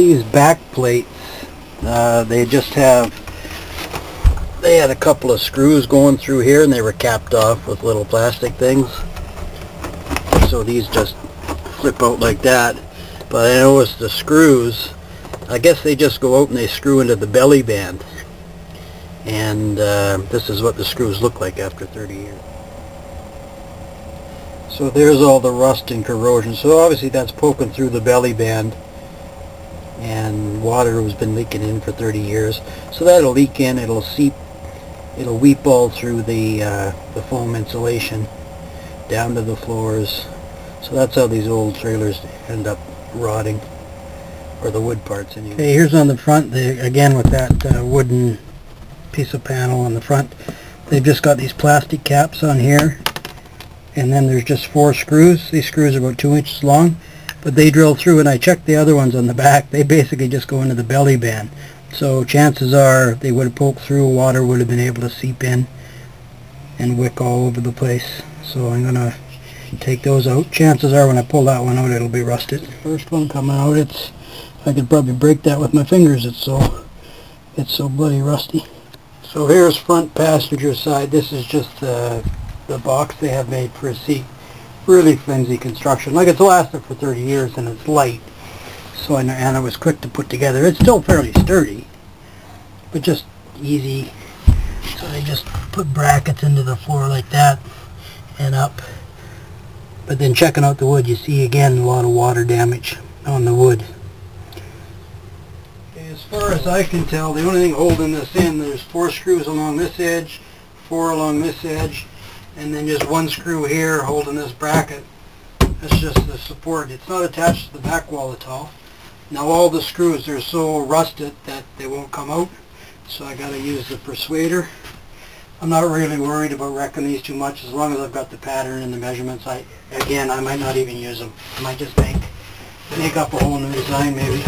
These back plates, they had a couple of screws going through here and they were capped off with little plastic things. So these just flip out like that. But I noticed the screws, I guess they just go out and they screw into the belly band. And this is what the screws look like after 30 years. So there's all the rust and corrosion. So obviously that's poking through the belly band, and water has been leaking in for 30 years. So that'll leak in, it'll seep, it'll weep all through the foam insulation down to the floors. So that's how these old trailers end up rotting, or the wood parts anyway. Okay, here's on the front, again with that wooden piece of panel on the front. They've just got these plastic caps on here, and then there's just 4 screws. These screws are about 2 inches long, but they drill through, and I checked the other ones on the back. They basically just go into the belly band. So chances are they would have poked through, water would have been able to seep in and wick all over the place. So I'm going to take those out. Chances are when I pull that one out it'll be rusted. First one coming out, I could probably break that with my fingers, it's so bloody rusty. So here's front passenger side. This is just the box they have made for a seat. Really flimsy construction. Like, it's lasted for 30 years and it's light. So and it was quick to put together. It's still fairly sturdy, but just easy. So they just put brackets into the floor like that and up. But then checking out the wood, you see again a lot of water damage on the wood. As far as I can tell, the only thing holding this in, there's 4 screws along this edge, 4 along this edge, and then just 1 screw here holding this bracket. That's just the support. It's not attached to the back wall at all. Now all the screws are so rusted that they won't come out, so I got to use the persuader. I'm not really worried about wrecking these too much as long as I've got the pattern and the measurements. I might not even use them. I might just make up a whole new design maybe.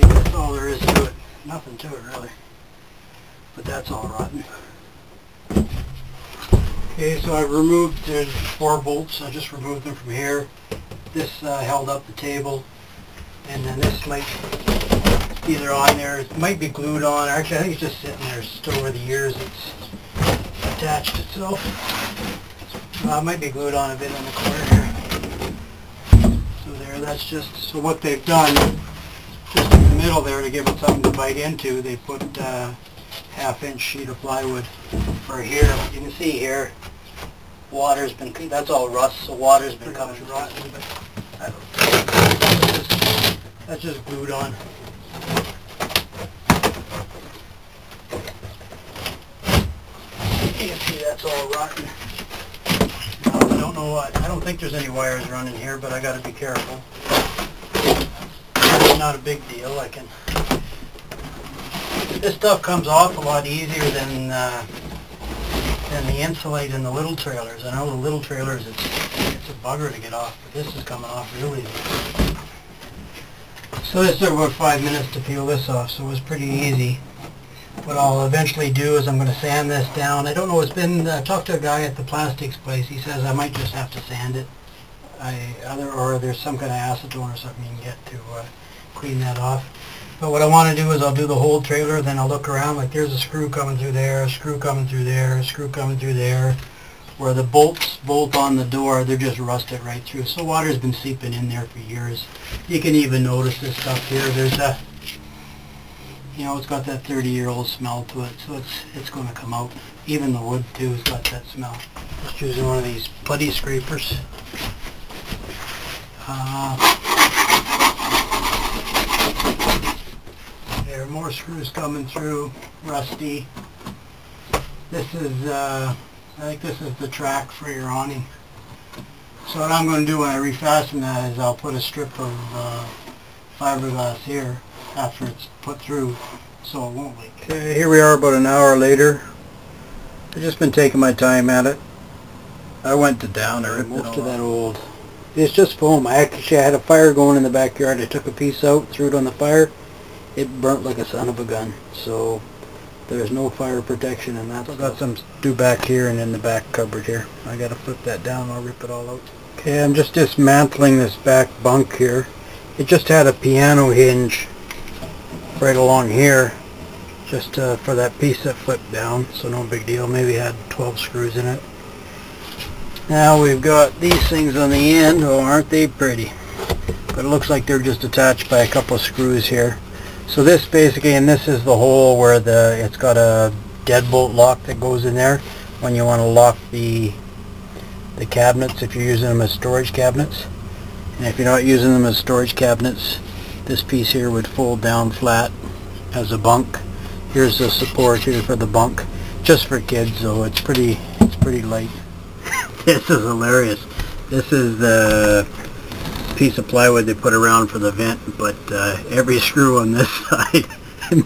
That's all there is to it. Nothing to it really. But that's all rotten. Okay, so I've removed, there's 4 bolts. I just removed them from here. This held up the table. And then this might be either on there. It might be glued on. Actually, I think it's just sitting there. Just over the years it's attached itself. It might be glued on a bit in the corner here. So there, that's just, so what they've done, just in the middle there to give it something to bite into, they put a 1/2-inch sheet of plywood for here. You can see here, water's been, that's all rust, so water's been coming rotten, but I don't, that's just glued on. You can see that's all rotten. I don't know what, I don't think there's any wires running here, but I gotta be careful. It's not a big deal. This stuff comes off a lot easier than the insulate in the little trailers. I know the little trailers, it's a bugger to get off, but this is coming off really easy. So this took about 5 minutes to peel this off, so it was pretty easy. What I'll eventually do is I'm going to sand this down. I don't know, it's been, I talked to a guy at the plastics place. He says I might just have to sand it. Or there's some kind of acetone or something you can get to clean that off. But what I want to do is I'll do the whole trailer, then I'll look around, like there's a screw coming through there, a screw coming through there, a screw coming through there. Where the bolts bolt on the door, they're just rusted right through. So water's been seeping in there for years. You can even notice this stuff here. There's a, you know, it's got that 30-year-old smell to it, so it's going to come out. Even the wood too has got that smell. Just using one of these putty scrapers. There are more screws coming through, rusty. This is, I think this is the track for your awning. So what I'm going to do when I refasten that is I'll put a strip of fiberglass here after it's put through so it won't leak. Okay, here we are about an hour later. I've just been taking my time at it. I went to down and ripped most of that old. It's just foam. I had a fire going in the backyard. I took a piece out, threw it on the fire, it burnt like a son of a gun. So there's no fire protection in that. I've got some to do back here and in the back cupboard here. I gotta flip that down, I'll rip it all out. Okay, I'm just dismantling this back bunk here. It just had a piano hinge right along here, just for that piece that flipped down, so no big deal. Maybe it had 12 screws in it. Now we've got these things on the end. Oh, aren't they pretty? But it looks like they're just attached by a couple of screws here. So this basically, and this is the hole where it's got a deadbolt lock that goes in there when you want to lock the cabinets, if you're using them as storage cabinets. And if you're not using them as storage cabinets, this piece here would fold down flat as a bunk. Here's the support here for the bunk, just for kids, so it's pretty light. This is hilarious. This is the piece of plywood they put around for the vent, but every screw on this side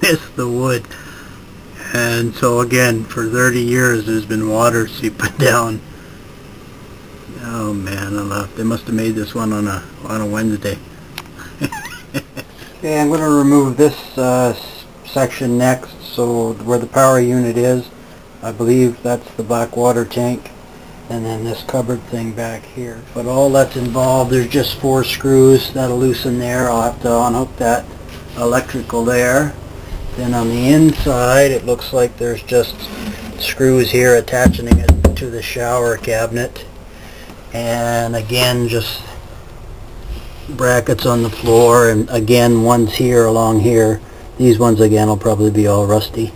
missed the wood. And so again, for 30 years there's been water seeping down. Oh man, they must have made this one on a Wednesday. Okay, I'm going to remove this section next. So where the power unit is, I believe that's the black water tank, and then this cupboard thing back here. But all that's involved, there's just 4 screws that'll loosen there. I'll have to unhook that electrical there. Then on the inside it looks like there's just screws here attaching it to the shower cabinet, and again just brackets on the floor, and again ones here along here. These ones again will probably be all rusty,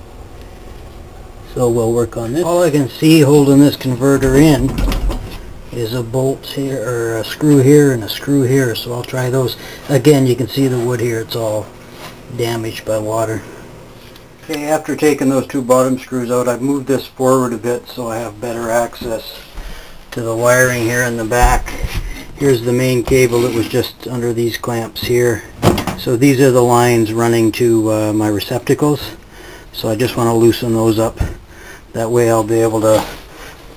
so we'll work on this. All I can see holding this converter in is a bolt here, or a screw here and a screw here, so I'll try those. Again, you can see the wood here, it's all damaged by water. Okay, after taking those 2 bottom screws out, I've moved this forward a bit so I have better access to the wiring here in the back. Here's the main cable that was just under these clamps here. So these are the lines running to my receptacles. So I just want to loosen those up. That way I'll be able to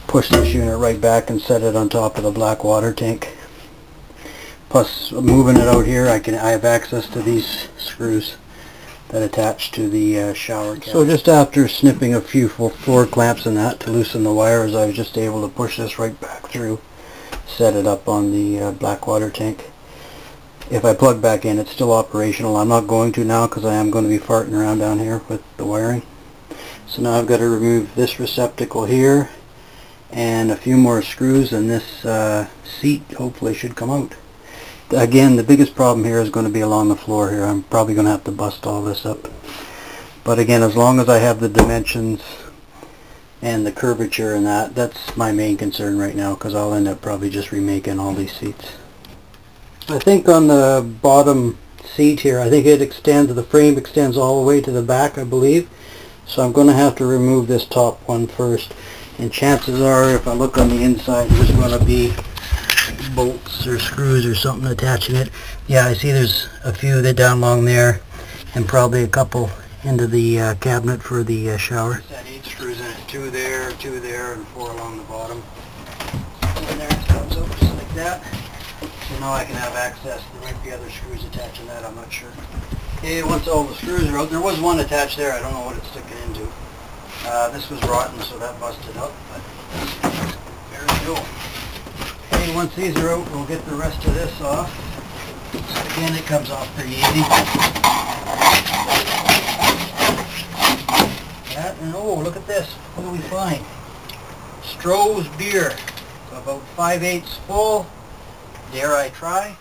push this unit right back and set it on top of the black water tank. Plus, moving it out here, I have access to these screws that attach to the shower cabinet. So just after snipping a few floor clamps and that to loosen the wires, I was just able to push this right back through, set it up on the black water tank. If I plug back in, it's still operational. I'm not going to now because I am going to be farting around down here with the wiring. So now I've got to remove this receptacle here and a few more screws, and this seat hopefully should come out. Again, the biggest problem here is going to be along the floor here. I'm probably going to have to bust all this up. But again, as long as I have the dimensions and the curvature and that's my main concern right now, because I'll end up probably just remaking all these seats. I think on the bottom seat here, I think it extends, the frame extends all the way to the back, I believe. So I'm going to have to remove this top one first. And chances are, if I look on the inside, there's going to be bolts or screws or something attaching it. Yeah, I see there's a few that down along there, and probably a couple into the cabinet for the shower. It's got 8 screws in it, 2 there, and 4 along the bottom. And there it comes up just like that. So now I can have access. There might be other screws attaching that, I'm not sure. Okay, once all the screws are out, there was one attached there, I don't know what it's sticking into. This was rotten, so that busted up, but there we go. Okay, once these are out, we'll get the rest of this off. Again, it comes off pretty easy. That, and oh, look at this. What do we find? Stroh's beer. So about 5/8 full. Dare I try?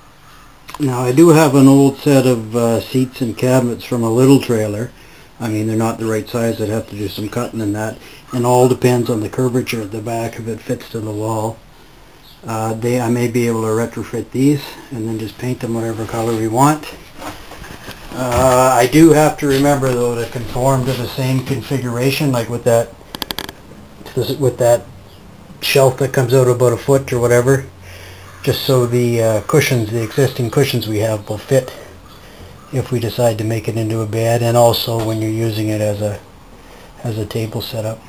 Now, I do have an old set of seats and cabinets from a little trailer. I mean, they're not the right size. I'd have to do some cutting in that. And all depends on the curvature at the back, if it fits to the wall. I may be able to retrofit these and then just paint them whatever color we want. I do have to remember though to conform to the same configuration, like with that shelf that comes out about a foot or whatever, just so the cushions, the existing cushions we have, will fit if we decide to make it into a bed, and also when you're using it as a table setup.